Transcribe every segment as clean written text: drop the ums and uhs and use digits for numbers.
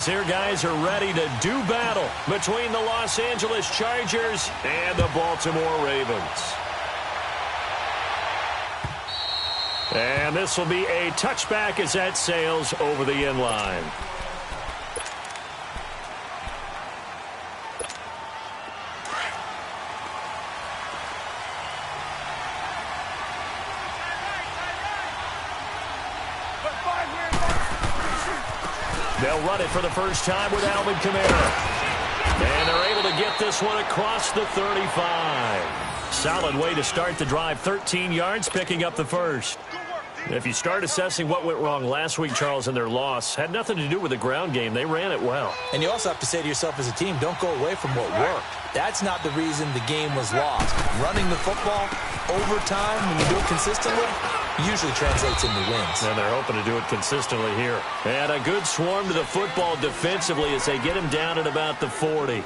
here, guys, are ready to do battle between the Los Angeles Chargers and the Baltimore Ravens. And this will be a touchback as that sails over the end line. They'll run it for the first time with Alvin Kamara. And they're able to get this one across the 35. Solid way to start the drive. 13 yards, picking up the first. If you start assessing what went wrong last week, Charles, in their loss, had nothing to do with the ground game. They ran it well. And you also have to say to yourself as a team, don't go away from what worked. That's not the reason the game was lost. Running the football over time, when you do it consistently, usually translates into wins. And they're hoping to do it consistently here. And a good swarm to the football defensively as they get him down at about the 40.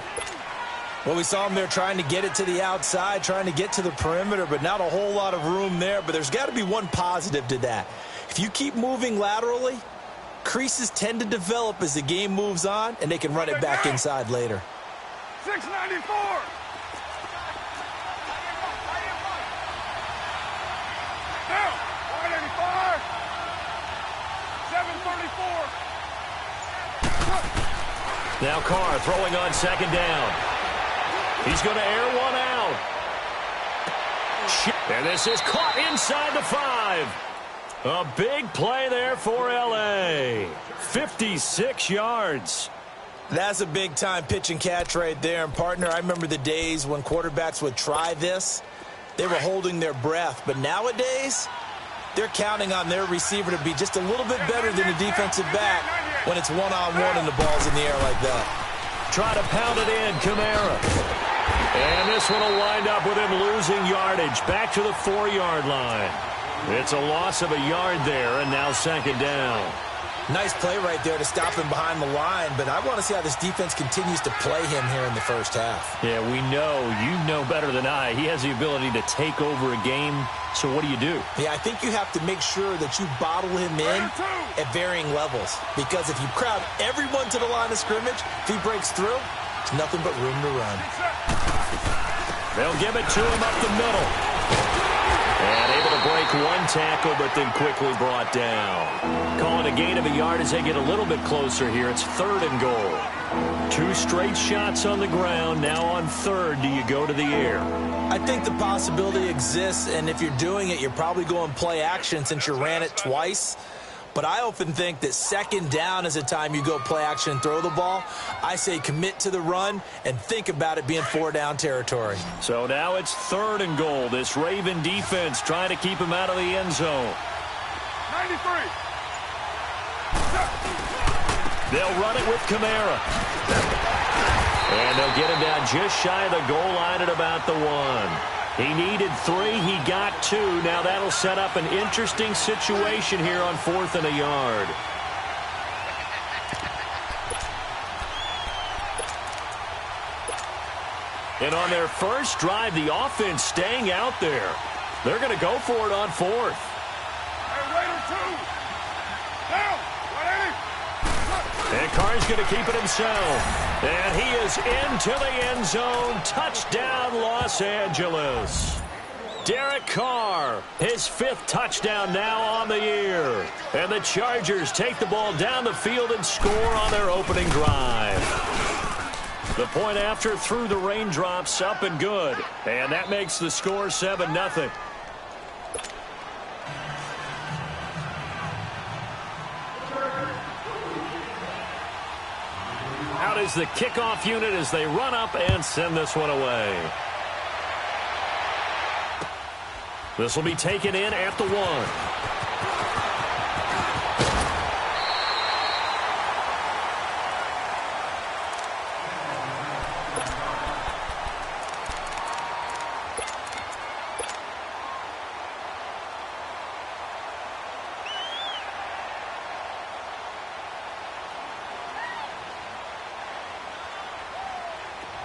Well, we saw him there trying to get it to the outside, trying to get to the perimeter, but not a whole lot of room there. But there's got to be one positive to that. If you keep moving laterally, creases tend to develop as the game moves on, and they can run it back inside later. 694. Down. 185. 734. Now Carr throwing on second down. He's going to air one out. And this is caught inside the 5. A big play there for L.A. 56 yards. That's a big-time pitch and catch right there. And, partner, I remember the days when quarterbacks would try this. They were holding their breath. But nowadays, they're counting on their receiver to be just a little bit better than the defensive back when it's one-on-one and the ball's in the air like that. Try to pound it in, Kamara. And this one will wind up with him losing yardage back to the 4-yard line. It's a loss of a yard there, and now second down. Nice play right there to stop him behind the line, but I want to see how this defense continues to play him here in the first half. Yeah, we know. You know better than I. He has the ability to take over a game, so what do you do? Yeah, I think you have to make sure that you bottle him in at varying levels, because if you crowd everyone to the line of scrimmage, if he breaks through, there's nothing but room to run. They'll give it to him up the middle. And able to break one tackle, but then quickly brought down. Calling a gain of a yard as they get a little bit closer here. It's 3rd and goal. 2 straight shots on the ground. Now on 3rd, do you go to the air? I think the possibility exists, and if you're doing it, you're probably going play action since you ran it twice. But I often think that second down is the time you go play action and throw the ball. I say commit to the run and think about it being 4-down territory. So now it's 3rd and goal. This Raven defense trying to keep him out of the end zone. 93. They'll run it with Kamara. And they'll get him down just shy of the goal line at about the 1. He needed 3. He got 2. Now that'll set up an interesting situation here on 4th and a yard. And on their first drive, the offense staying out there. They're going to go for it on 4th. Hey, Raider 2. Down. 180. And Carr's going to keep it himself. And he is into the end zone. Touchdown, Los Angeles. Derek Carr, his 5th touchdown now on the year. And the Chargers take the ball down the field and score on their opening drive. The point after through the raindrops, up and good. And that makes the score 7-0. Out is the kickoff unit as they run up and send this one away. This will be taken in at the 1.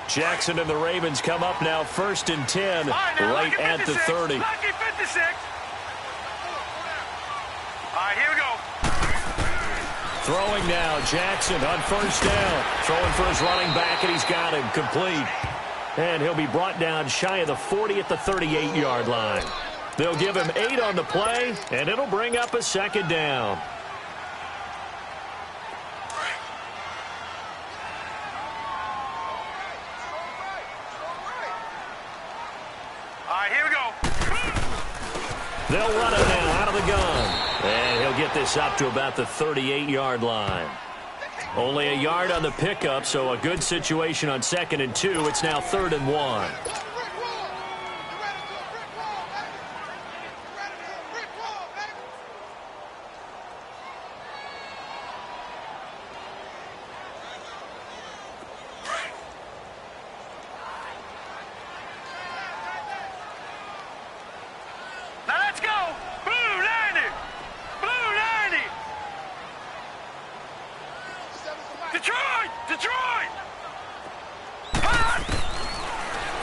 Jackson and the Ravens come up now 1st and 10, right at the 30. Lucky 56. All right, here we go. Throwing now, Jackson on first down. Throwing for his running back, and he's got him complete. And he'll be brought down shy of the 40 at the 38-yard line. They'll give him 8 on the play, and it'll bring up a second down. All right, here we go. They'll run it now out of the gun. And he'll get this up to about the 38-yard line. Only a yard on the pickup, so a good situation on 2nd and 2. It's now 3rd and 1.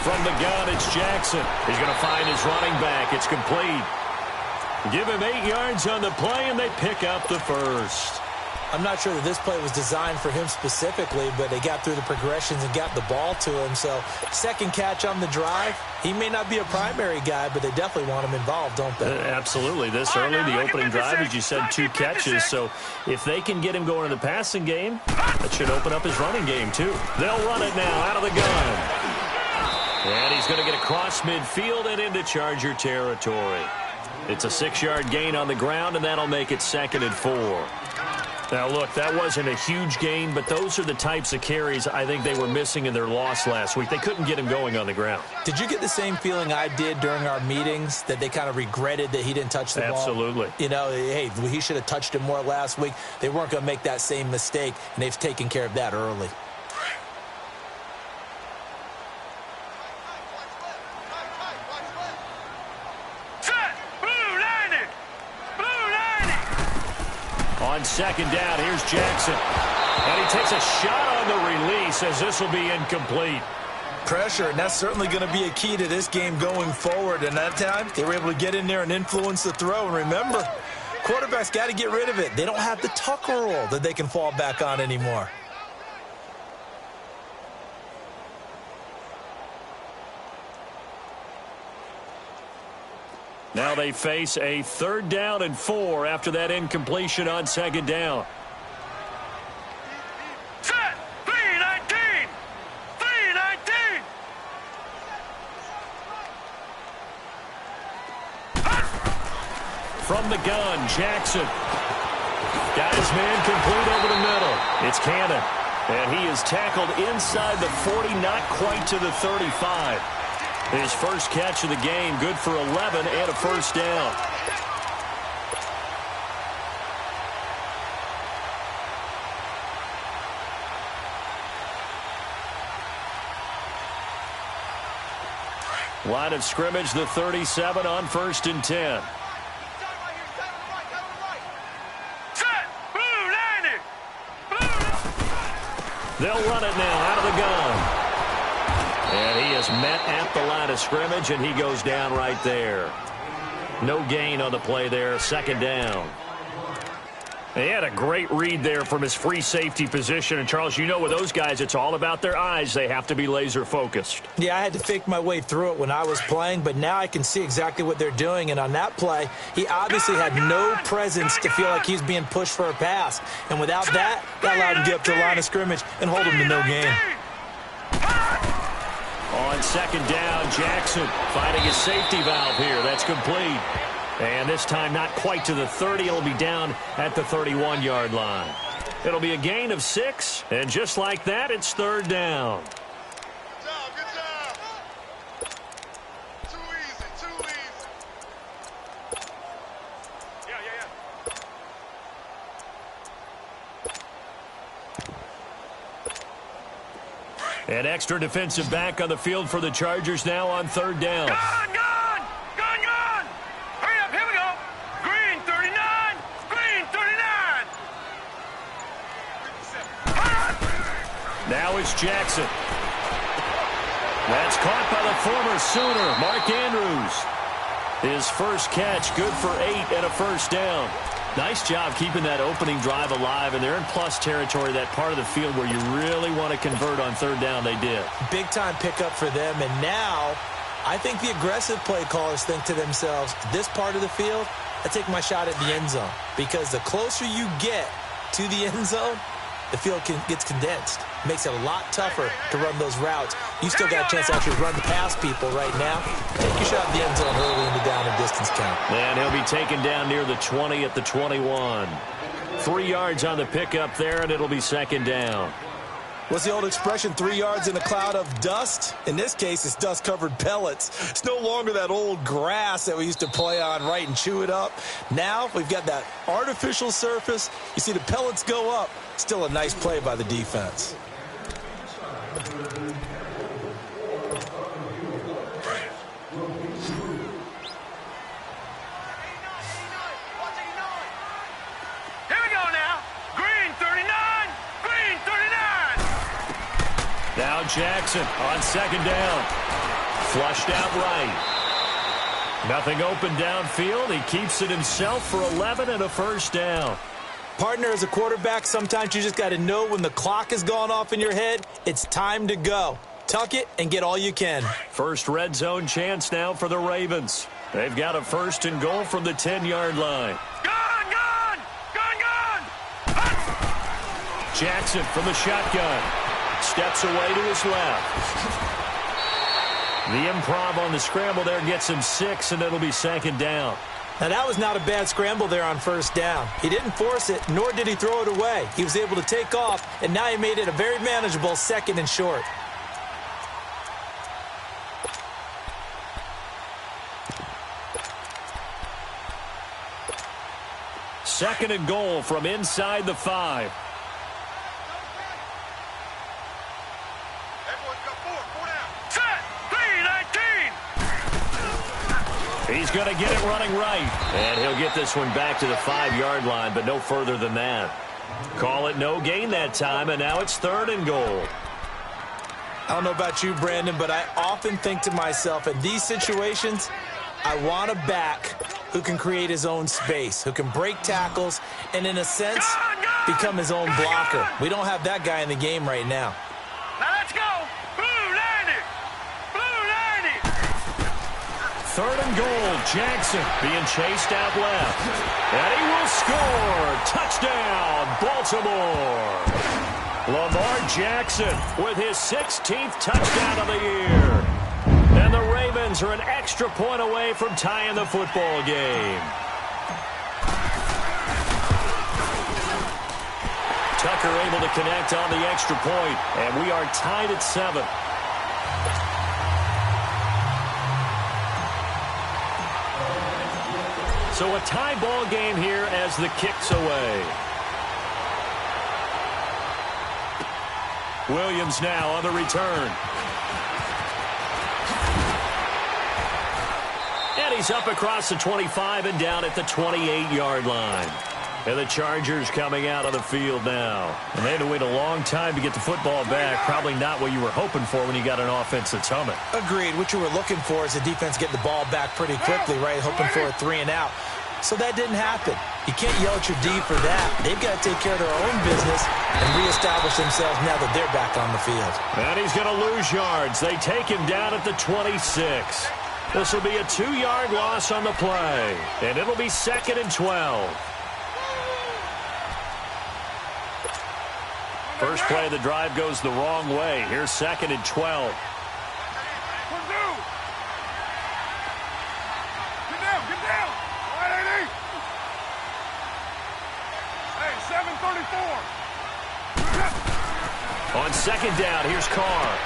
From the gun, it's Jackson. He's going to find his running back. It's complete. Give him 8 yards on the play, and they pick up the first. I'm not sure that this play was designed for him specifically, but they got through the progressions and got the ball to him. So, second catch on the drive. He may not be a primary guy, but they definitely want him involved, don't they? Absolutely. This early, the opening drive, as you said, 2 catches. So, if they can get him going in the passing game, that should open up his running game, too. They'll run it now out of the gun. And he's going to get across midfield and into Charger territory. It's a 6-yard gain on the ground, and that'll make it 2nd and 4. Now, look, that wasn't a huge gain, but those are the types of carries I think they were missing in their loss last week. They couldn't get him going on the ground. Did you get the same feeling I did during our meetings, that they kind of regretted that he didn't touch the ball? Absolutely. You know, hey, he should have touched it more last week. They weren't going to make that same mistake, and they've taken care of that early. On 2nd down, here's Jackson. And he takes a shot on the release as this will be incomplete. Pressure, and that's certainly going to be a key to this game going forward. And that time, they were able to get in there and influence the throw. And remember, quarterbacks got to get rid of it. They don't have the Tucker rule that they can fall back on anymore. Now they face a 3rd down and 4 after that incompletion on 2nd down. Set! 319! 319! From the gun, Jackson. Got his man complete over the middle. It's Cannon. And he is tackled inside the 40, not quite to the 35. His first catch of the game, good for 11 and a first down. Line of scrimmage, the 37 on 1st and 10. They'll run it now out of the gun. And he is met at the line of scrimmage, and he goes down right there. No gain on the play there, 2nd down. He had a great read there from his free safety position. And, Charles, you know with those guys, it's all about their eyes. They have to be laser-focused. Yeah, I had to fake my way through it when I was playing, but now I can see exactly what they're doing. And on that play, he obviously had no presence to feel like he's being pushed for a pass. And without that, that allowed him to get up to the line of scrimmage and hold him to no gain. On 2nd down, Jackson finding his safety valve here. That's complete. And this time not quite to the 30. It'll be down at the 31-yard line. It'll be a gain of 6. And just like that, it's 3rd down. Good job, good job. Too easy, too easy. Yeah. An extra defensive back on the field for the Chargers now on 3rd down. Gone! Hurry up, here we go. Green 39, green 39. Now it's Jackson. That's caught by the former Sooner, Mark Andrews. His first catch, good for 8 and a first down. Nice job keeping that opening drive alive, and they're in plus territory, that part of the field where you really want to convert on third down. They did. Big-time pickup for them, and now I think the aggressive play callers think to themselves, this part of the field, I take my shot at the end zone, because the closer you get to the end zone, the field gets condensed. Makes it a lot tougher to run those routes. You still got a chance to actually run past people right now. Take your shot at the end zone early in the down and distance count. And he'll be taken down near the 20 at the 21. 3 yards on the pickup there, and it'll be second down. What's the old expression, 3 yards in a cloud of dust? In this case, it's dust-covered pellets. It's no longer that old grass that we used to play on, right, and chew it up. Now we've got that artificial surface. You see the pellets go up. Still a nice play by the defense. Now Jackson on second down. Flushed out right. Nothing open downfield. He keeps it himself for 11 and a first down. Partner, as a quarterback, sometimes you just got to know when the clock has gone off in your head, it's time to go. Tuck it and get all you can. First red zone chance now for the Ravens. They've got a first and goal from the 10-yard line. Gun, gun! Gun, gun! Jackson from the shotgun. Steps away to his left. The improv on the scramble there gets him 6, and it'll be second down. Now, that was not a bad scramble there on first down. He didn't force it, nor did he throw it away. He was able to take off, and now he made it a very manageable second and short. Second and goal from inside the 5. He's going to get it running right. And he'll get this one back to the 5-yard line, but no further than that. Call it no gain that time, and now it's third and goal. I don't know about you, Brandon, but I often think to myself, in these situations, I want a back who can create his own space, who can break tackles, and in a sense, become his own blocker. We don't have that guy in the game right now. Now let's go. Blue 90. Blue 90. Third and goal. Jackson being chased out left. And he will score. Touchdown, Baltimore. Lamar Jackson with his 16th touchdown of the year. And the Ravens are an extra point away from tying the football game. Tucker able to connect on the extra point, and we are tied at 7. So a tie ball game here as the kick's away. Williams now on the return. And he's up across the 25 and down at the 28-yard line. And the Chargers coming out on the field now. And they had to wait a long time to get the football back. Probably not what you were hoping for when you got an offense that's humming. Agreed. What you were looking for is the defense getting the ball back pretty quickly, right? Hoping for a 3 and out. So that didn't happen. You can't yell at your D for that. They've got to take care of their own business and reestablish themselves now that they're back on the field. And he's going to lose yards. They take him down at the 26. This will be a 2-yard loss on the play. And it'll be second and 12. First play of the drive goes the wrong way. Here's second and 12. Get down. 180. Hey, 734. On second down, here's Carr.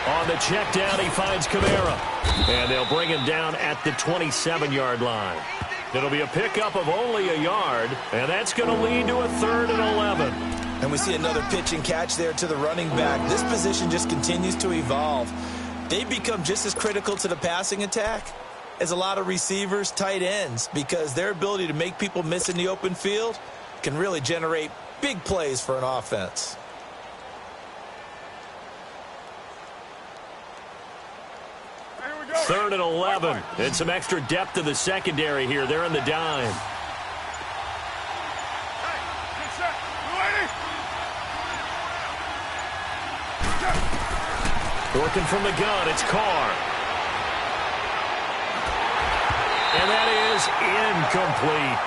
On the check down, he finds Kamara. And they'll bring him down at the 27-yard line. It'll be a pickup of only a yard, and that's going to lead to a 3rd and 11. And we see another pitch and catch there to the running back. This position just continues to evolve. They've become just as critical to the passing attack as a lot of receivers, tight ends, because their ability to make people miss in the open field can really generate big plays for an offense. Third and 11. And some extra depth to the secondary here. They're in the dime. Working from the gun, it's Carr. And that is incomplete.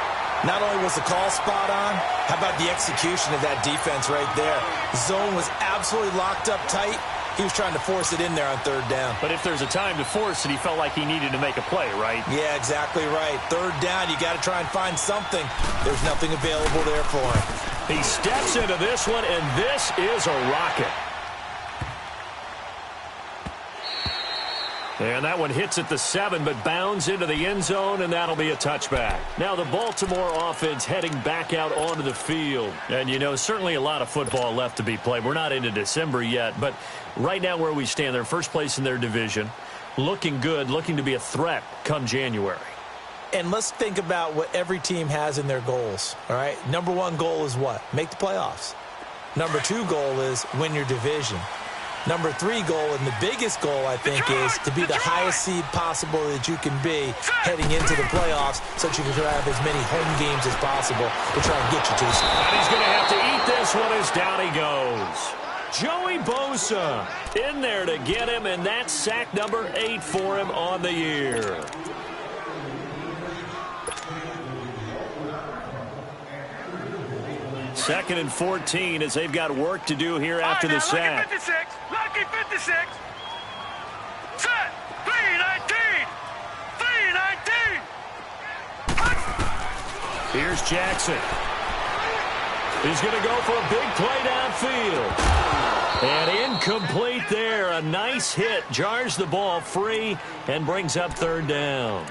Not only was the call spot on, how about the execution of that defense right there? The zone was absolutely locked up tight. He was trying to force it in there on third down. But if there's a time to force it, he felt like he needed to make a play, right? Yeah, exactly right. Third down, you got to try and find something. There's nothing available there for him. He steps into this one, and this is a rocket. And that one hits at the 7, but bounds into the end zone, and that'll be a touchback. Now the Baltimore offense heading back out onto the field. And, you know, certainly a lot of football left to be played. We're not into December yet, but right now where we stand, they're first place in their division, looking good, looking to be a threat come January. And let's think about what every team has in their goals, all right? Number one goal is what? Make the playoffs. Number two goal is win your division. Number three goal, and the biggest goal, I think, is to be the highest seed possible that you can be heading into the playoffs so that you can try to have as many home games as possible to try and get you to the seed. And he's going to have to eat this one as down he goes. Joey Bosa in there to get him, and that's sack number 8 for him on the year. Second and 14 as they've got work to do here after the sack. Lucky 56. Set. 319. 319. Here's Jackson. He's going to go for a big play downfield. And incomplete there. A nice hit. Jars the ball free and brings up third down.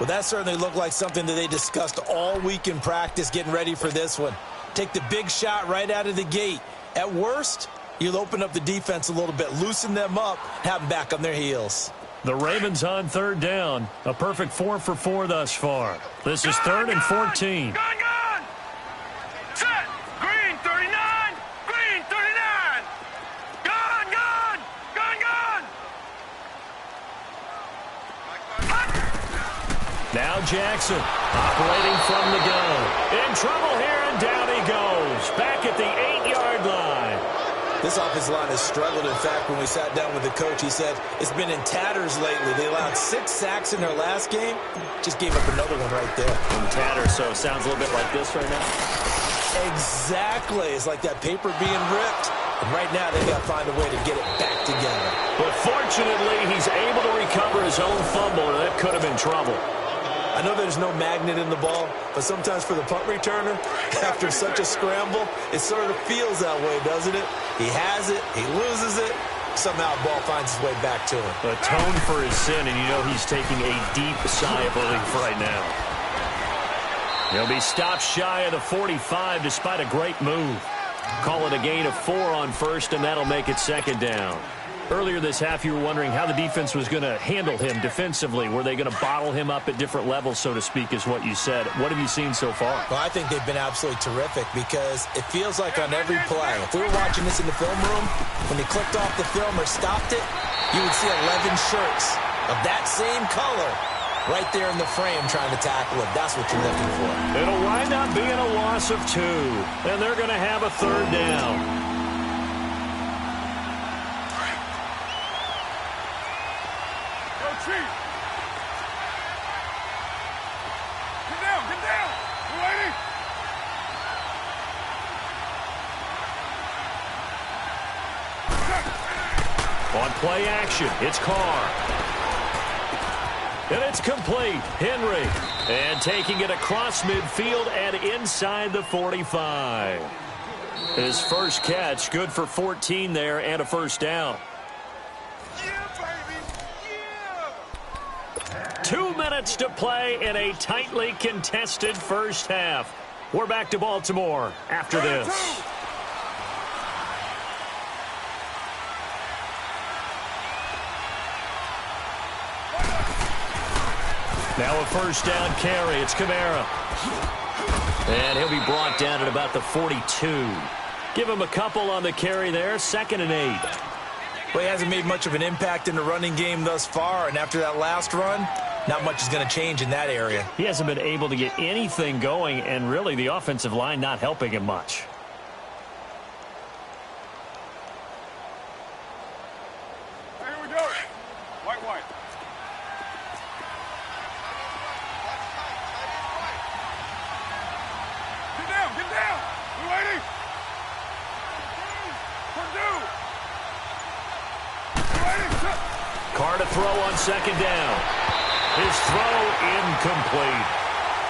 Well, that certainly looked like something that they discussed all week in practice getting ready for this one. Take the big shot right out of the gate. At worst, you'll open up the defense a little bit, loosen them up, have them back on their heels. The Ravens on third down. A perfect 4 for 4 thus far. This is third and 14. Gun. Set. Green 39. Green 39. Gun. Now Jackson operating from the gun. In trouble here, and down he goes. Back at the 8-yard line. This offensive line has struggled. In fact, when we sat down with the coach, he said it's been in tatters lately. They allowed 6 sacks in their last game. Just gave up another one right there. In tatters, so it sounds a little bit like this right now. Exactly. It's like that paper being ripped. And right now, they got to find a way to get it back together. But fortunately, he's able to recover his own fumble, and that could have been trouble. I know there's no magnet in the ball, but sometimes for the punt returner, after such a scramble, it sort of feels that way, doesn't it? He has it, he loses it, somehow the ball finds its way back to him. Atone for his sin, and you know he's taking a deep sigh of relief right now. He'll be stopped shy of the 45 despite a great move. Call it a gain of 4 on first, and that'll make it second down. Earlier this half, you were wondering how the defense was going to handle him defensively. Were they going to bottle him up at different levels, so to speak, is what you said. What have you seen so far? Well, I think they've been absolutely terrific because it feels like on every play, if we were watching this in the film room, when he clicked off the film or stopped it, you would see 11 shirts of that same color right there in the frame trying to tackle him. That's what you're looking for. It'll wind up being a loss of 2, and they're going to have a third down. Get down. You ready? On play action, it's Carr. And it's complete. Henry. And taking it across midfield and inside the 45. His first catch, good for 14 there and a first down. Yeah, baby. Yeah. 2 minutes to play in a tightly contested first half. We're back to Baltimore after this. Now a first down carry. It's Kamara. And he'll be brought down at about the 42. Give him a couple on the carry there. 2nd and 8. Well, he hasn't made much of an impact in the running game thus far, and after that last run, not much is going to change in that area. He hasn't been able to get anything going, and really the offensive line not helping him much. Carr to throw on second down. His throw incomplete.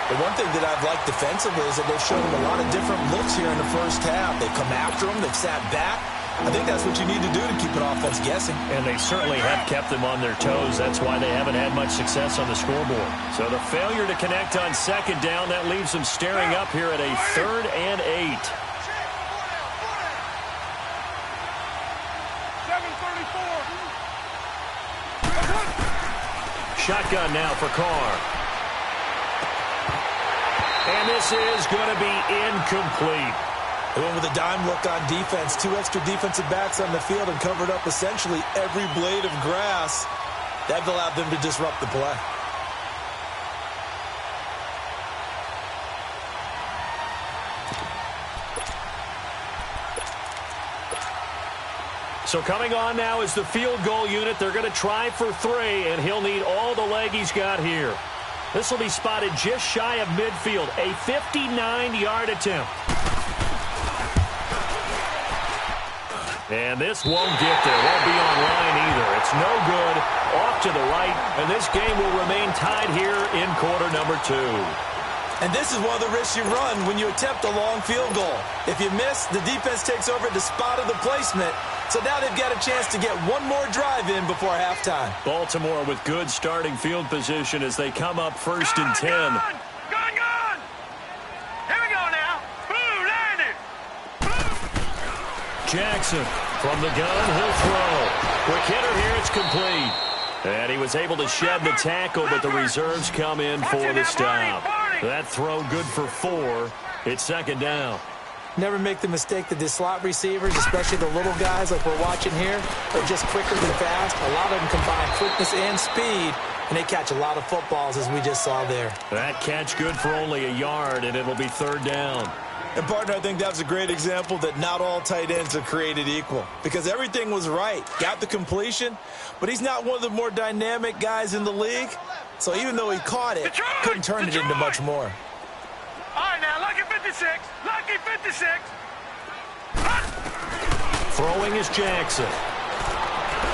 The one thing that I've liked defensively is that they've shown him a lot of different looks here in the first half. They've come after him. They've sat back. I think that's what you need to do to keep an offense guessing. And they certainly have kept them on their toes. That's why they haven't had much success on the scoreboard. So the failure to connect on second down, that leaves them staring up here at a 3rd and 8. 7:34. Shotgun now for Carr. And this is going to be incomplete. They went with a dime look on defense. 2 extra defensive backs on the field and covered up essentially every blade of grass. That allowed them to disrupt the play. So coming on now is the field goal unit. They're going to try for 3, and he'll need all the leg he's got here. This will be spotted just shy of midfield. A 59-yard attempt. And this won't get there. Won't be on line either. It's no good. Off to the right. And this game will remain tied here in quarter number 2. And this is one of the risks you run when you attempt a long field goal. If you miss, the defense takes over at the spot of the placement. So now they've got a chance to get one more drive in before halftime. Baltimore with good starting field position as they come up 1st and 10. Gone! Here we go now. Boom, landed. Jackson from the gun, he'll throw. Quick hitter here, it's complete. And he was able to shed the tackle, but the reserves come in for the stop. That throw good for 4. It's 2nd down. Never make the mistake that the slot receivers, especially the little guys like we're watching here, are just quicker than fast. A lot of them combine quickness and speed, and they catch a lot of footballs, as we just saw there. That catch good for only a yard, and it'll be 3rd down. And, partner, I think that was a great example that not all tight ends are created equal, because everything was right. Got the completion, but he's not one of the more dynamic guys in the league. So even though he caught it, couldn't turn it into much more. All right, now, lucky 56. Lucky 56. Throwing is Jackson.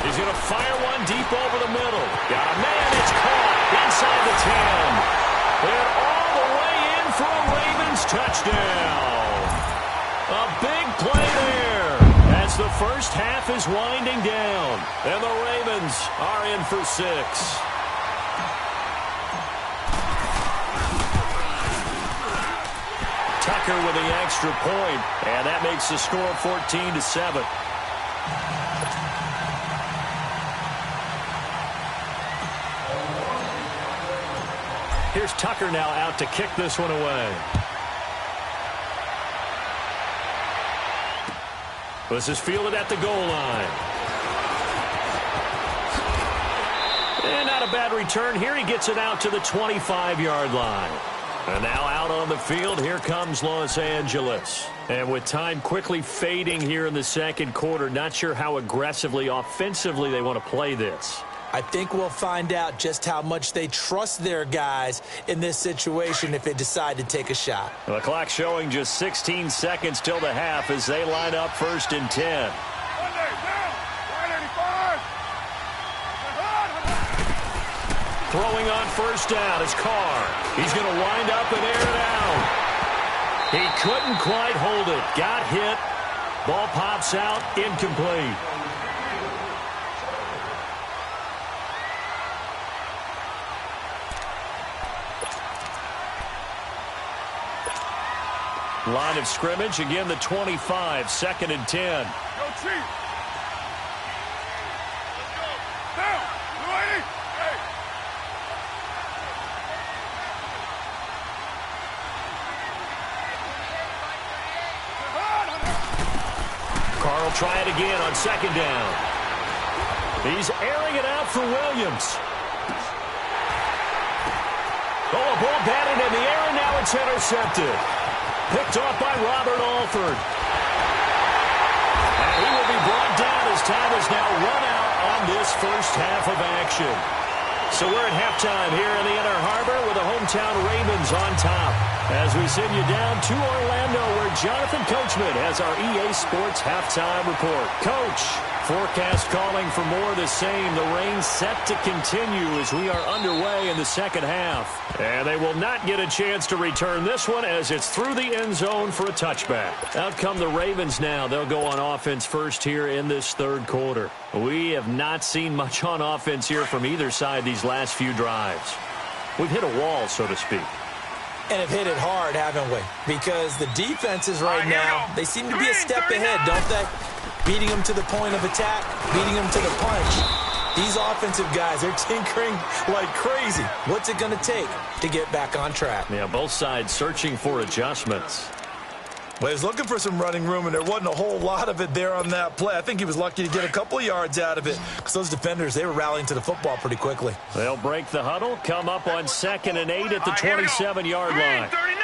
He's going to fire one deep over the middle. Got a man, it's caught inside the 10. And all the way in for a Ravens touchdown. A big play there as the first half is winding down. And the Ravens are in for 6. Tucker with the extra point, and that makes the score 14-7. Here's Tucker now out to kick this one away. This is fielded at the goal line. And not a bad return here. He gets it out to the 25-yard line. And now out on the field, here comes Los Angeles. And with time quickly fading here in the second quarter, not sure how aggressively, offensively they want to play this. I think we'll find out just how much they trust their guys in this situation if they decide to take a shot. Well, the clock showing just 16 seconds till the half as they line up 1st and 10. Throwing on 1st down is Carr. He's going to wind up and air it out. He couldn't quite hold it. Got hit. Ball pops out. Incomplete. Line of scrimmage. Again, the 25. 2nd and 10. Go, Chief. Down. Hey. Carr will try it again on 2nd down. He's airing it out for Williams. Oh, a ball batted in the air, and now it's intercepted. Picked off by Robert Alford. And he will be brought down as time is now run out on this first half of action. So we're at halftime here in the Inner Harbor with the hometown Ravens on top. As we send you down to Orlando, where Jonathan Coachman has our EA Sports halftime report. Coach, forecast calling for more of the same. The rain set to continue as we are underway in the second half. And they will not get a chance to return this one as it's through the end zone for a touchback. Out come the Ravens now. They'll go on offense first here in this third quarter. We have not seen much on offense here from either side these last few drives. We've hit a wall, so to speak. And have hit it hard, haven't we? Because the defenses right now, they seem to be a step ahead, don't they? Beating them to the point of attack, beating them to the punch. These offensive guys, they're tinkering like crazy. What's it going to take to get back on track? Yeah, both sides searching for adjustments. Well, he was looking for some running room, and there wasn't a whole lot of it there on that play. I think he was lucky to get a couple of yards out of it because those defenders, they were rallying to the football pretty quickly. They'll break the huddle, come up on 2nd and 8 at the 27-yard line. Green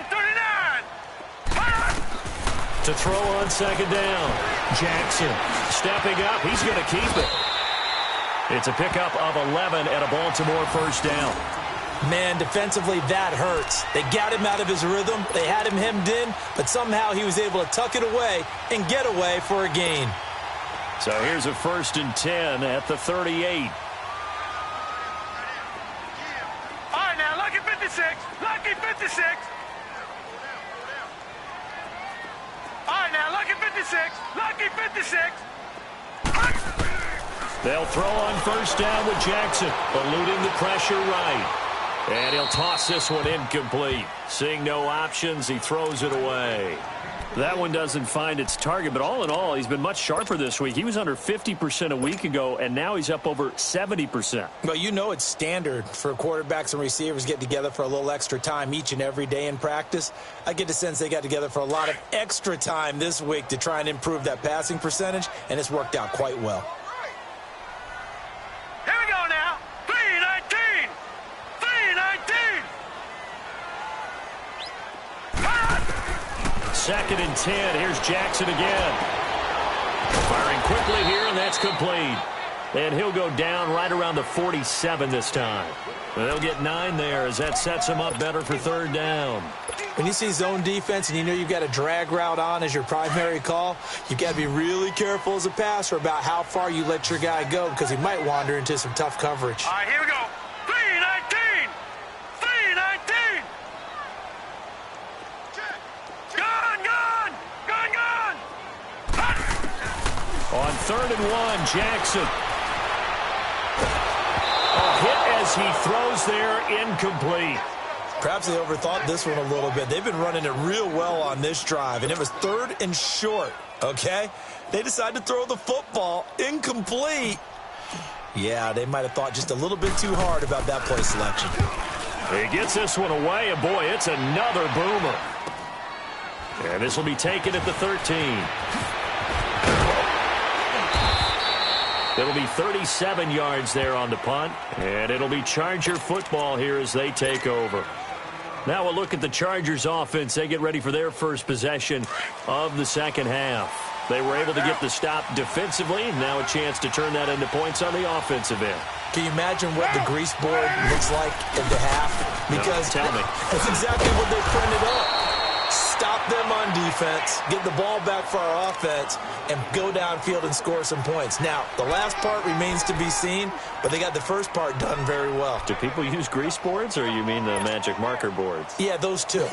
39! To throw on 2nd down. Jackson stepping up. He's going to keep it. It's a pickup of 11 and a Baltimore first down. Man, defensively, that hurts. They got him out of his rhythm. They had him hemmed in, but somehow he was able to tuck it away and get away for a gain. So here's a 1st and 10 at the 38. All right, now, lucky 56. Lucky 56. All right, now, lucky 56. Lucky 56. They'll throw on 1st down with Jackson, eluding the pressure right. And he'll toss this one incomplete. Seeing no options, he throws it away. That one doesn't find its target, but all in all, he's been much sharper this week. He was under 50% a week ago, and now he's up over 70%. Well, you know it's standard for quarterbacks and receivers get together for a little extra time each and every day in practice. I get the sense they got together for a lot of extra time this week to try and improve that passing percentage, and it's worked out quite well. Here we go now. 319. 2nd and 10. Here's Jackson again. Firing quickly here, and that's complete. And he'll go down right around the 47 this time. Well, they'll get 9 there as that sets him up better for 3rd down. When you see zone defense and you know you've got a drag route on as your primary call, you've got to be really careful as a passer about how far you let your guy go because he might wander into some tough coverage. All right, here we go. 319. 319. Gone. On 3rd and 1, Jackson. A hit as he throws there, incomplete. Perhaps they overthought this one a little bit. They've been running it real well on this drive, and it was 3rd and short, okay? They decided to throw the football incomplete. Yeah, they might have thought just a little bit too hard about that play selection. He gets this one away, and boy, it's another boomer. And this will be taken at the 13. It'll be 37 yards there on the punt, and it'll be Charger football here as they take over. Now we'll look at the Chargers offense. They get ready for their first possession of the second half. They were able to get the stop defensively. Now a chance to turn that into points on the offensive end. Can you imagine what the grease board looks like at the half? Because no, tell me. That's exactly what they printed up. Stop them on defense, get the ball back for our offense, and go downfield and score some points. Now, the last part remains to be seen, but they got the first part done very well. Do people use grease boards, or you mean the magic marker boards? Yeah, those two.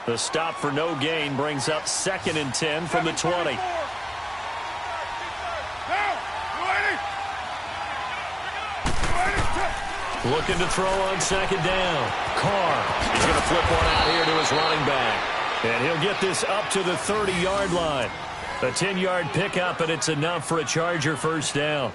The stop for no gain brings up 2nd and 10 from the 20. Looking to throw on 2nd down. Carr. He's going to flip one out here to his running back. And he'll get this up to the 30-yard line. A 10-yard pickup, and it's enough for a Charger first down.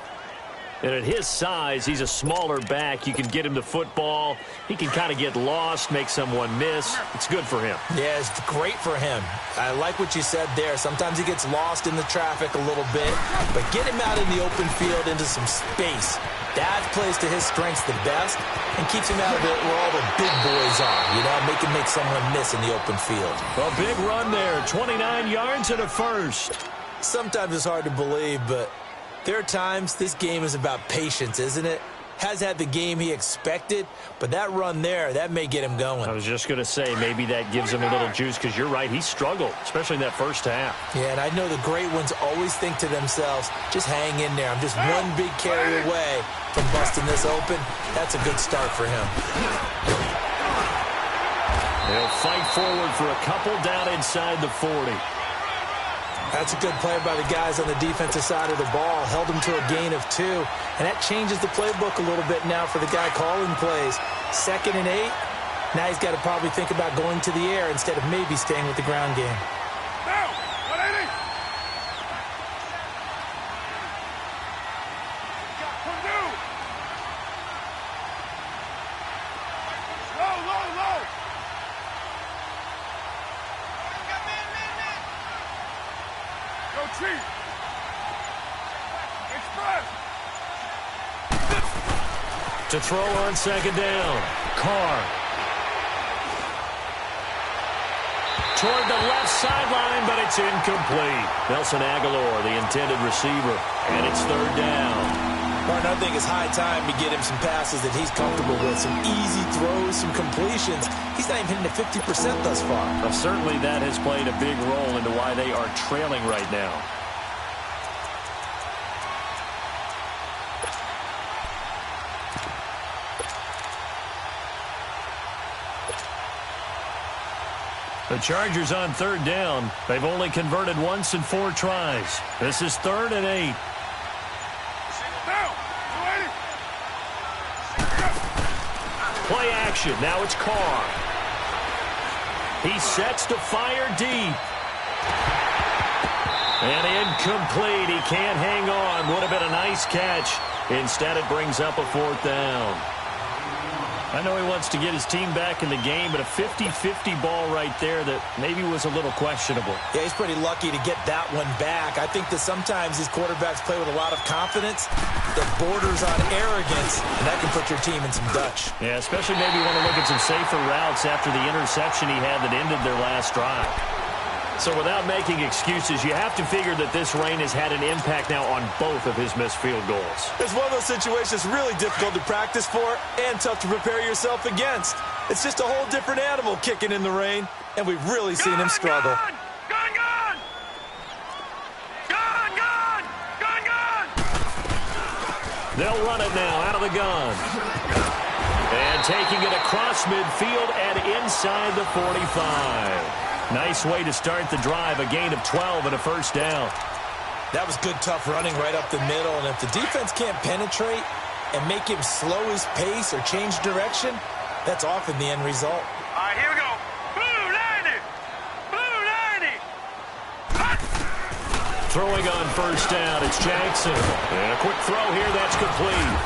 And at his size, he's a smaller back. You can get him the football. He can kind of get lost, make someone miss. It's good for him. Yeah, it's great for him. I like what you said there. Sometimes he gets lost in the traffic a little bit, but get him out in the open field into some space. That plays to his strengths the best and keeps him out of it where all the big boys are, you know, make someone miss in the open field. A big run there, 29 yards and a first. Sometimes it's hard to believe, but there are times this game is about patience, isn't it? has had the game he expected, but that run there, that may get him going. I was just going to say, maybe that gives him a little juice, because you're right, he struggled, especially in that first half. Yeah, and I know the great ones always think to themselves, just hang in there. I'm just one big carry away from busting this open. That's a good start for him. They'll fight forward for a couple down inside the 40. That's a good play by the guys on the defensive side of the ball. Held them to a gain of 2. And that changes the playbook a little bit now for the guy calling plays. 2nd and 8. Now he's got to probably think about going to the air instead of maybe staying with the ground game. Now, 180. Low. Go Chief. Express. To throw on 2nd down. Carr. Toward the left sideline, but it's incomplete. Nelson Aguilar, the intended receiver, and it's 3rd down. Martin, I think it's high time to get him some passes that he's comfortable with, some easy throws, some completions. He's not even hitting to 50% thus far. Well, certainly that has played a big role into why they are trailing right now. The Chargers on 3rd down. They've only converted once in 4 tries. This is 3rd and 8. Play action. Now it's Carr. He sets to fire deep. And incomplete. He can't hang on. Would have been a nice catch. Instead, it brings up a 4th down. I know he wants to get his team back in the game, but a 50-50 ball right there that maybe was a little questionable. Yeah, he's pretty lucky to get that one back. I think that sometimes these quarterbacks play with a lot of confidence that borders on arrogance, and that can put your team in some Dutch. Yeah, especially maybe want to look at some safer routes after the interception he had that ended their last drive. So without making excuses, you have to figure that this rain has had an impact now on both of his missed field goals. It's one of those situations really difficult to practice for and tough to prepare yourself against. It's just a whole different animal kicking in the rain, and we've really seen him struggle. Gone! They'll run it now out of the gun. And taking it across midfield and inside the 45. Nice way to start the drive, a gain of 12 and a 1st down. That was good, tough running right up the middle, and if the defense can't penetrate and make him slow his pace or change direction, that's often the end result. All right, here we go. Blue 90. Throwing on 1st down, it's Jackson. And a quick throw here, that's complete.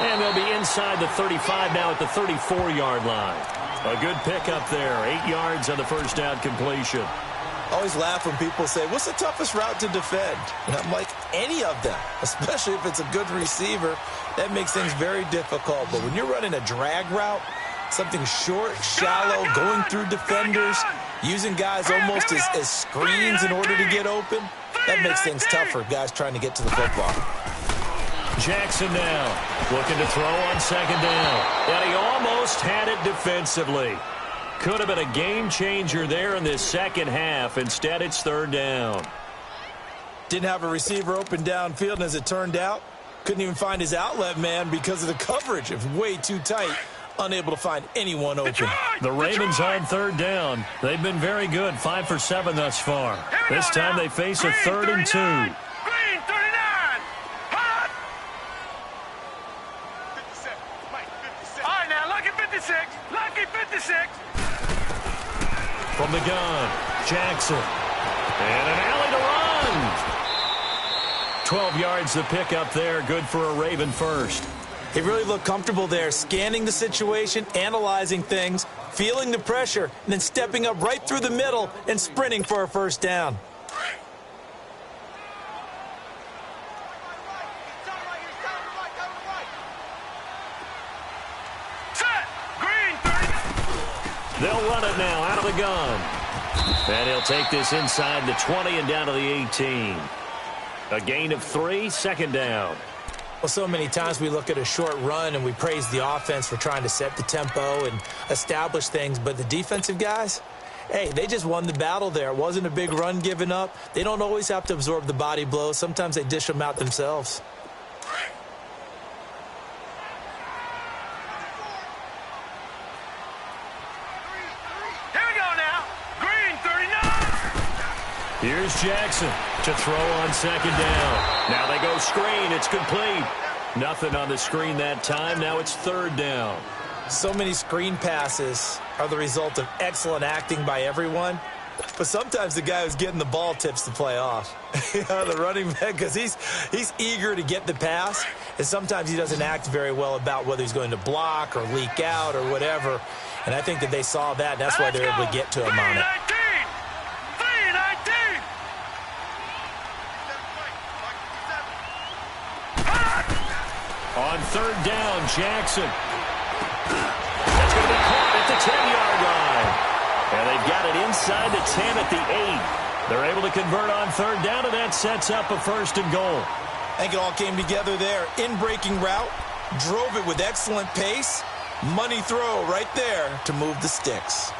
And they'll be inside the 35 now at the 34-yard line. A good pickup there, 8 yards on the 1st down completion. I always laugh when people say, what's the toughest route to defend? And I'm like, any of them, especially if it's a good receiver. That makes things very difficult. But when you're running a drag route, something short, shallow, going through defenders, using guys almost as screens in order to get open, that makes things tough for guys trying to get to the football. Jackson now looking to throw on 2nd down. And he almost had it defensively. Could have been a game changer there in this 2nd half. Instead, it's 3rd down. Didn't have a receiver open downfield, and as it turned out, couldn't even find his outlet man because of the coverage. It was way too tight. Unable to find anyone open. The Ravens on 3rd down. They've been very good, 5 for 7 thus far. This time they face a 3rd and 2. From the gun, Jackson. And an alley to run. 12 yards to pick up there. Good for a Raven first. He really looked comfortable there, scanning the situation, analyzing things, feeling the pressure, and then stepping up right through the middle and sprinting for a 1st down. They'll run it now out of the gun. And he'll take this inside the 20 and down to the 18. A gain of 3, 2nd down. Well, so many times we look at a short run and we praise the offense for trying to set the tempo and establish things, but the defensive guys, hey, they just won the battle there. It wasn't a big run given up. They don't always have to absorb the body blows. Sometimes they dish them out themselves. Here we go now. Green 39. Here's Jackson to throw on second down. Now they go screen. It's complete. Nothing on the screen that time. Now it's third down. So many screen passes are the result of excellent acting by everyone. But sometimes the guy who's getting the ball tips the play off. The running back, because he's eager to get the pass. And sometimes he doesn't act very well about whether he's going to block or leak out or whatever. And I think that they saw that, and that's why they're able to get to him on it. On third down, Jackson. That's going to be caught at the 10-yard line. And they've got it inside the 10 at the 8. They're able to convert on third down, and that sets up a first and goal. I think it all came together there. In-breaking route, drove it with excellent pace. Money throw right there to move the sticks.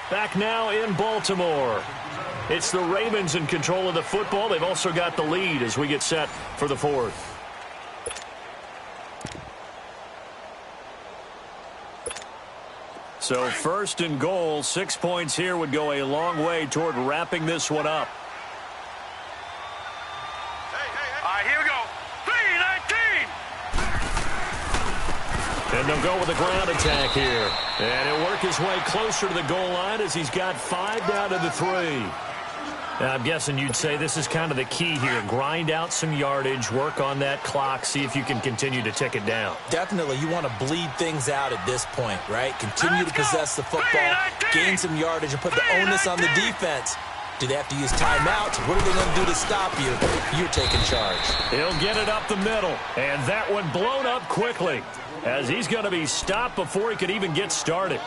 Back now in Baltimore. It's the Ravens in control of the football. They've also got the lead as we get set for the fourth. So first and goal, 6 points here would go a long way toward wrapping this one up. All right, here we go. 3-19. And they'll go with a ground attack here. And he'll work his way closer to the goal line as he's got 5 down to the 3. Now, I'm guessing you'd say this is kind of the key here. Grind out some yardage, work on that clock, see if you can continue to tick it down. Definitely, you want to bleed things out at this point, right? Continue to possess the football, gain some yardage, and put the onus on the defense. Do they have to use timeouts? What are they going to do to stop you? You're taking charge. He'll get it up the middle, and that one blown up quickly as he's going to be stopped before he could even get started.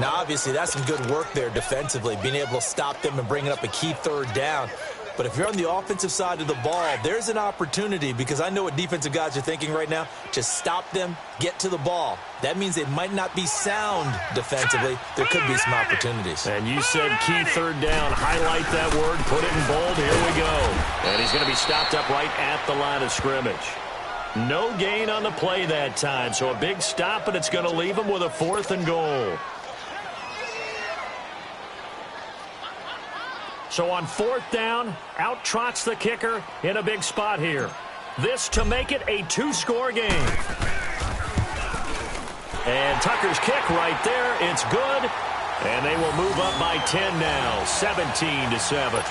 Now, obviously, that's some good work there defensively, being able to stop them and bringing up a key third down. But if you're on the offensive side of the ball, there's an opportunity, because I know what defensive guys are thinking right now. Just stop them, get to the ball. That means they might not be sound defensively. There could be some opportunities. And you said key third down. Highlight that word, put it in bold. Here we go. And he's going to be stopped up right at the line of scrimmage. No gain on the play that time, so a big stop, and it's going to leave him with a 4th and goal. So on 4th down, out trots the kicker in a big spot here. This to make it a 2-score game. And Tucker's kick right there. It's good. And they will move up by 10 now, 17-7.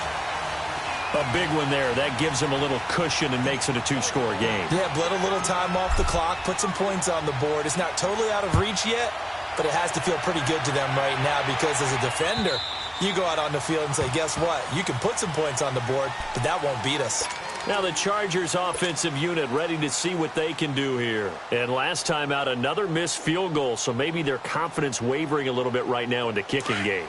A big one there. That gives him a little cushion and makes it a 2-score game. Yeah, bled a little time off the clock, put some points on the board. It's not totally out of reach yet, but it has to feel pretty good to them right now, because as a defender, you go out on the field and say, guess what? You can put some points on the board, but that won't beat us. Now the Chargers offensive unit ready to see what they can do here. And last time out, another missed field goal, so maybe their confidence wavering a little bit right now in the kicking game.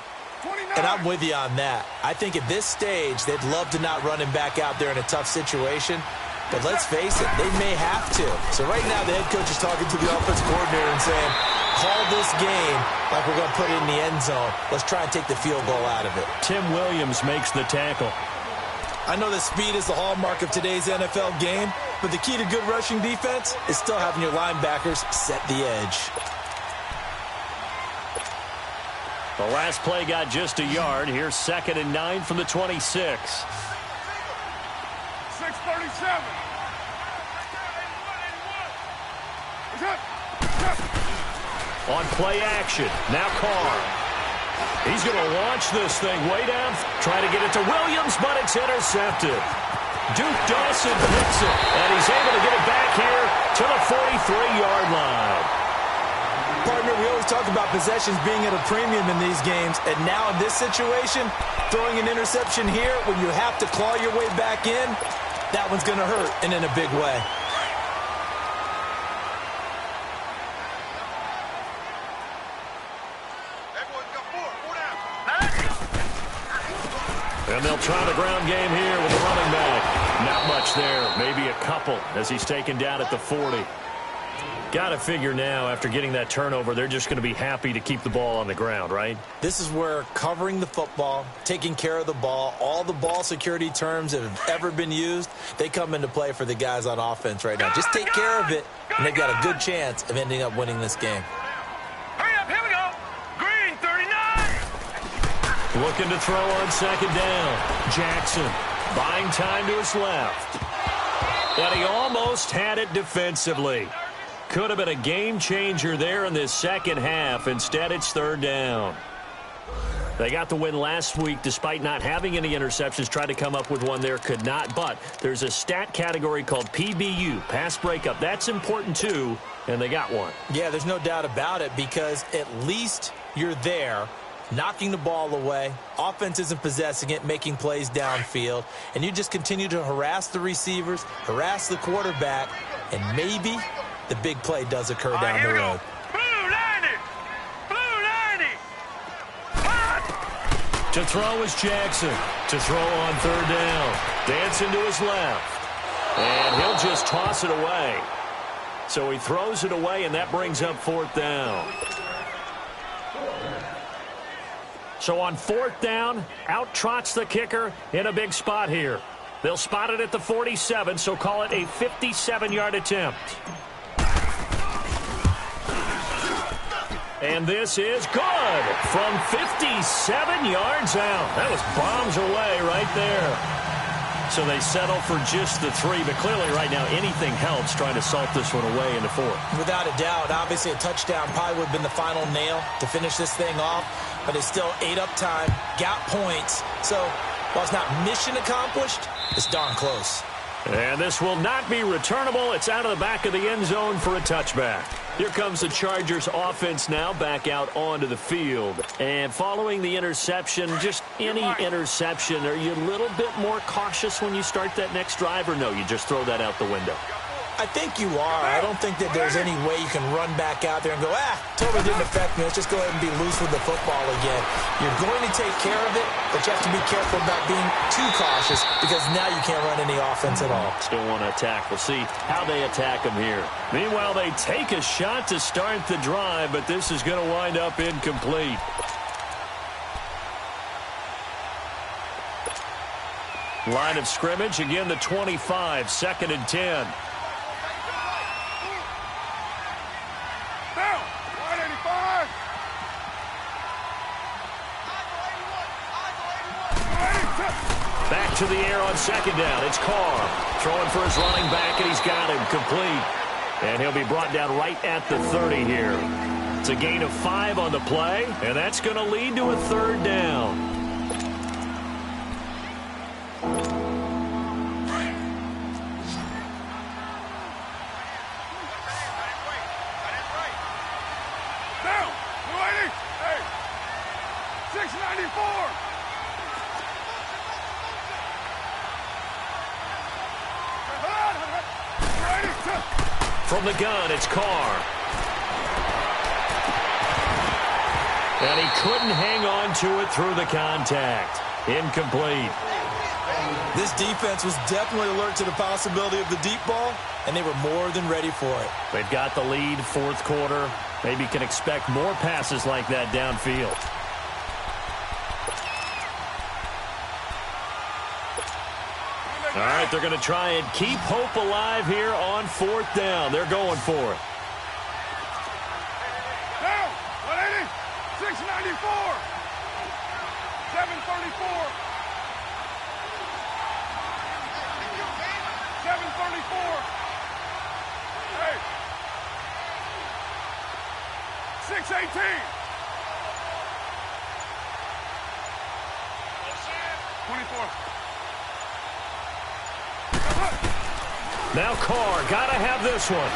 And I'm with you on that. I think at this stage, they'd love to not run him back out there in a tough situation. But let's face it, they may have to. So right now, the head coach is talking to the offensive coordinator and saying, call this game like we're going to put it in the end zone. Let's try and take the field goal out of it. Tim Williams makes the tackle. I know that speed is the hallmark of today's NFL game, but the key to good rushing defense is still having your linebackers set the edge. The last play got just a yard. Here's 2nd and 9 from the 26. 6:37. On play action, now Carr. He's going to launch this thing way down, trying to get it to Williams, but it's intercepted. Duke Dawson hits it, and he's able to get it back here to the 43-yard line. Partner, we always talk about possessions being at a premium in these games, and now in this situation, throwing an interception here when you have to claw your way back in, that one's going to hurt, and in a big way. And they'll try the ground game here with the running back. Not much there, maybe a couple as he's taken down at the 40. Got to figure now, after getting that turnover, they're just going to be happy to keep the ball on the ground, right? This is where covering the football, taking care of the ball, all the ball security terms that have ever been used, they come into play for the guys on offense right now. Just take care of it, and they've got a good chance of ending up winning this game. Hurry up, here we go. Green, 39. Looking to throw on second down. Jackson buying time to his left. But he almost had it defensively. Could have been a game changer there in this second half. Instead, it's third down. They got the win last week despite not having any interceptions. Tried to come up with one there, could not. But there's a stat category called PBU, pass breakup. That's important too, and they got one. Yeah, there's no doubt about it, because at least you're there, knocking the ball away. Offense isn't possessing it, making plays downfield. And you just continue to harass the receivers, harass the quarterback, and maybe the big play does occur down the road. Blue 90. Blue 90. To throw is Jackson. To throw on third down. Dancing to his left. And he'll just toss it away. So he throws it away, and that brings up fourth down. So on fourth down, out trots the kicker in a big spot here. They'll spot it at the 47, so call it a 57-yard attempt. And this is good from 57 yards out. That was bombs away right there. So they settle for just the 3, but clearly right now anything helps trying to salt this one away in the 4th. Without a doubt, obviously a touchdown probably would have been the final nail to finish this thing off, but it's still ate up time, got points. So while it's not mission accomplished, it's darn close. And this will not be returnable. It's out of the back of the end zone for a touchback. Here comes the Chargers offense now back out onto the field. And following the interception, just any interception, are you a little bit more cautious when you start that next drive, or no, you just throw that out the window? I think you are. I don't think that there's any way you can run back out there and go, totally didn't affect me. Let's just go ahead and be loose with the football again. You're going to take care of it, but you have to be careful about being too cautious, because now you can't run any offense at all. Still want to attack. We'll see how they attack them here. Meanwhile, they take a shot to start the drive, but this is going to wind up incomplete. Line of scrimmage, again the 25, 2nd and 10. Back to the air on second down. It's Carr throwing for his running back, and he's got him complete. And he'll be brought down right at the 30 here. It's a gain of 5 on the play, and that's going to lead to a third down. Down. 280. Hey. 694. From the gun, it's Carr. And he couldn't hang on to it through the contact. Incomplete. This defense was definitely alert to the possibility of the deep ball, and they were more than ready for it. They've got the lead, 4th quarter. Maybe can expect more passes like that downfield. All right, they're going to try and keep hope alive here on 4th down. They're going for it. Down. 180. 694. 734. 734. Hey. 618. 24. Now Carr, got to have this one.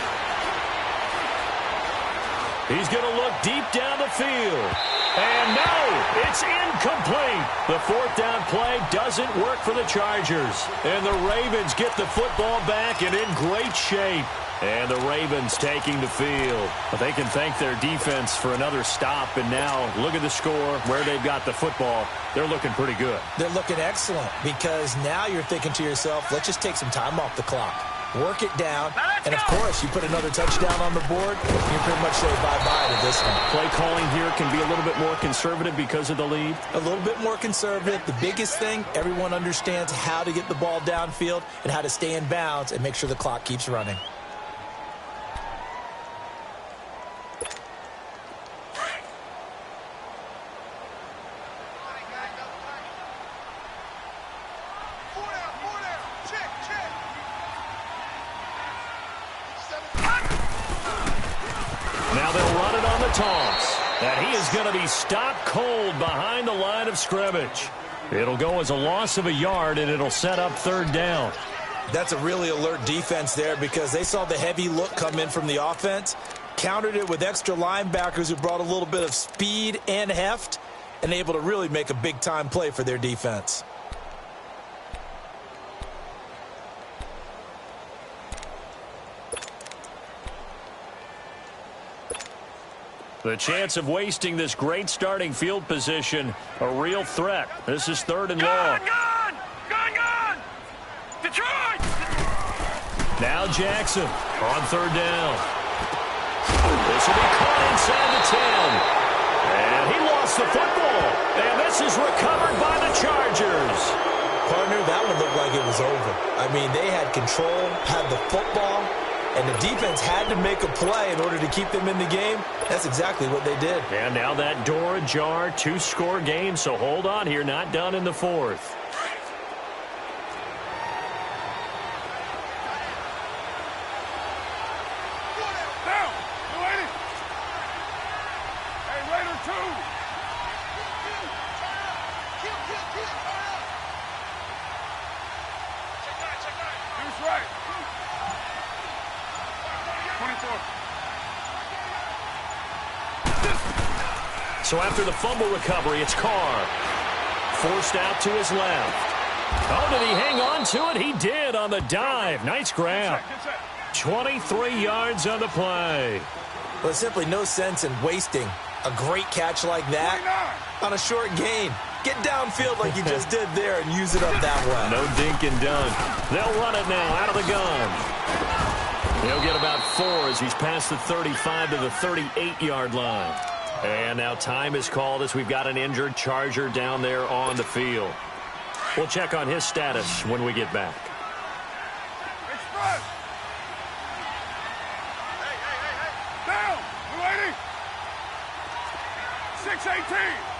He's going to look deep down the field. And no, it's incomplete. The fourth down play doesn't work for the Chargers. And the Ravens get the football back and in great shape. And the Ravens taking the field. But they can thank their defense for another stop. And now look at the score, where they've got the football. They're looking pretty good. They're looking excellent because now you're thinking to yourself, let's just take some time off the clock. Work it down, and of course, you put another touchdown on the board, you pretty much say bye-bye to this one. Play calling here can be a little bit more conservative because of the lead. A little bit more conservative. The biggest thing, everyone understands how to get the ball downfield and how to stay in bounds and make sure the clock keeps running. Now they'll run it on the toss. And he is going to be stopped cold behind the line of scrimmage. It'll go as a loss of a yard, and it'll set up third down. That's a really alert defense there because they saw the heavy look come in from the offense, countered it with extra linebackers who brought a little bit of speed and heft, and able to really make a big-time play for their defense. The chance of wasting this great starting field position, a real threat. This is third and long. Gone! Detroit! Now Jackson on third down. This will be caught inside the 10. And he lost the football. And this is recovered by the Chargers. Partner, that one looked like it was over. I mean, they had control, had the football, and the defense had to make a play in order to keep them in the game. That's exactly what they did. And now that door ajar, 2-score game, so hold on here, not done in the fourth. Down! Lady! Hey, Raider 2! Check that! Who's right? 24. So after the fumble recovery, it's Carr. Forced out to his left. Oh, did he hang on to it? He did on the dive. Nice grab. 23 yards on the play. Well, there's simply no sense in wasting a great catch like that on a short gain. Get downfield like you just did there and use it up that way. No dink and dunk. They'll run it now out of the gun. He'll get about 4 as he's past the 35 to the 38-yard line. And now time is called as we've got an injured Charger down there on the field. We'll check on his status when we get back. Express! Hey! Down! Lady! 6-18!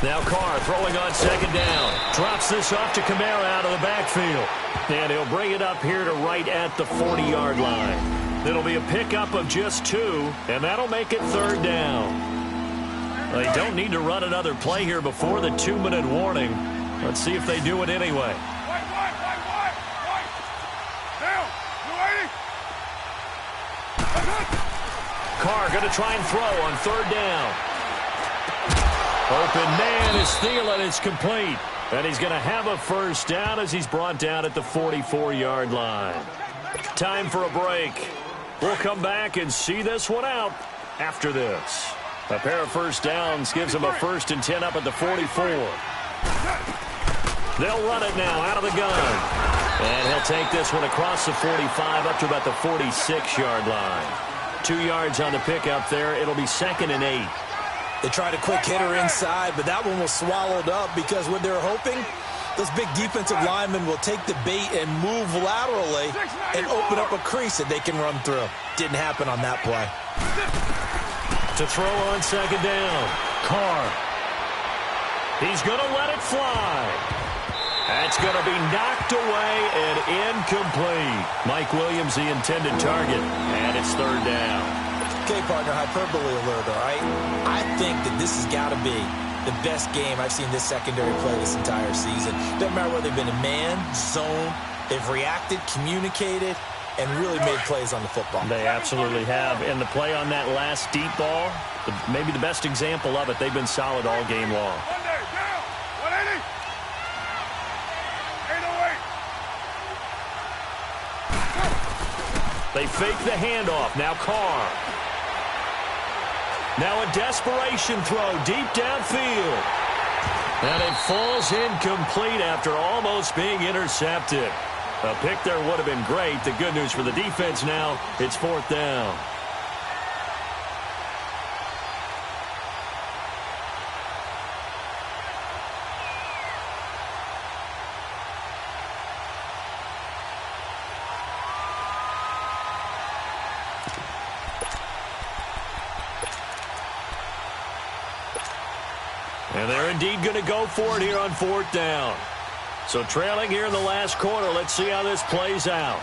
Now Carr throwing on second down. Drops this off to Kamara out of the backfield. And he'll bring it up here to right at the 40-yard line. It'll be a pickup of just 2, and that'll make it third down. They don't need to run another play here before the 2-minute warning. Let's see if they do it anyway. White! Down! Lady! Carr going to try and throw on third down. Open man is Thielen. It's complete. And he's going to have a first down as he's brought down at the 44-yard line. Time for a break. We'll come back and see this one out after this. A pair of first downs gives them a 1st and 10 up at the 44. They'll run it now out of the gun. And he'll take this one across the 45 up to about the 46-yard line. 2 yards on the pickup there. It'll be 2nd and 8. They tried a quick hitter inside, but that one was swallowed up because what they're hoping, those big defensive linemen will take the bait and move laterally and open up a crease that they can run through. Didn't happen on that play. To throw on second down, Carr. He's going to let it fly. That's going to be knocked away and incomplete. Mike Williams, the intended target, and it's third down. Okay, partner, hyperbole alert, all right? I think that this has got to be the best game I've seen this secondary play this entire season. Doesn't matter whether they've been in man, zone, they've reacted, communicated. and really made plays on the football. They absolutely have. And the play on that last deep ball, maybe the best example of it, they've been solid all game long. Monday, down. 180. 808. They fake the handoff. Now Carr. Now a desperation throw deep downfield. And it falls incomplete after almost being intercepted. A pick there would have been great. The good news for the defense now, it's 4th down. And they're indeed going to go for it here on 4th down. So trailing here in the last quarter. Let's see how this plays out.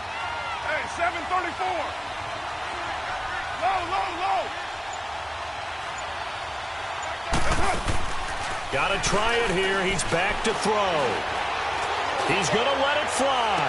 Hey, 734. Low. Got to try it here. He's back to throw. He's going to let it fly.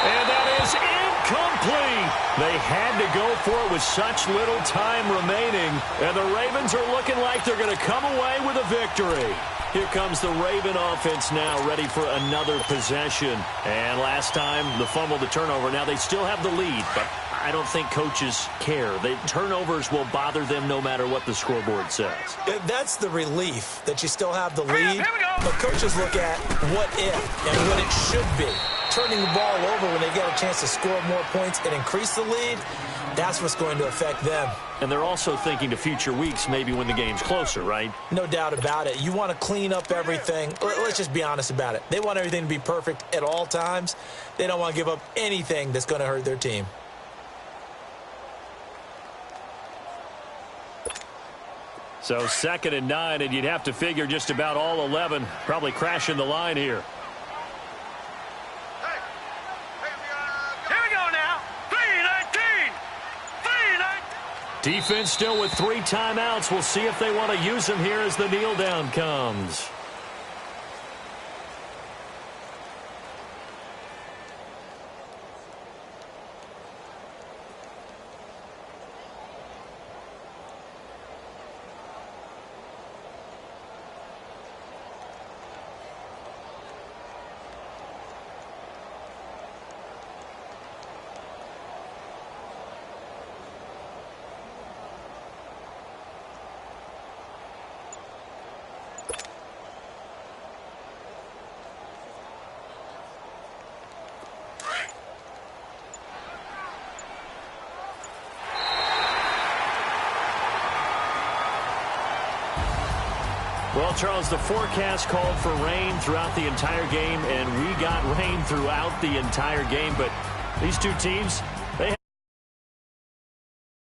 And that is incomplete. They had to go for it with such little time remaining. And the Ravens are looking like they're going to come away with a victory. Here comes the Raven offense now, ready for another possession. And last time, the fumble, the turnover. Now they still have the lead, but I don't think coaches care. The turnovers will bother them no matter what the scoreboard says. That's the relief, that you still have the lead. But coaches look at what if and what it should be. Turning the ball over when they get a chance to score more points and increase the lead, that's what's going to affect them. And they're also thinking to future weeks, maybe when the game's closer, right? No doubt about it. You want to clean up everything. Let's just be honest about it. They want everything to be perfect at all times. They don't want to give up anything that's going to hurt their team. So 2nd and 9, and you'd have to figure just about all 11 probably crashing the line here. Here we go now. 319. Defense still with 3 timeouts. We'll see if they want to use them here as the kneel down comes. Well, Charles, the forecast called for rain throughout the entire game, and we got rain throughout the entire game. But these two teams,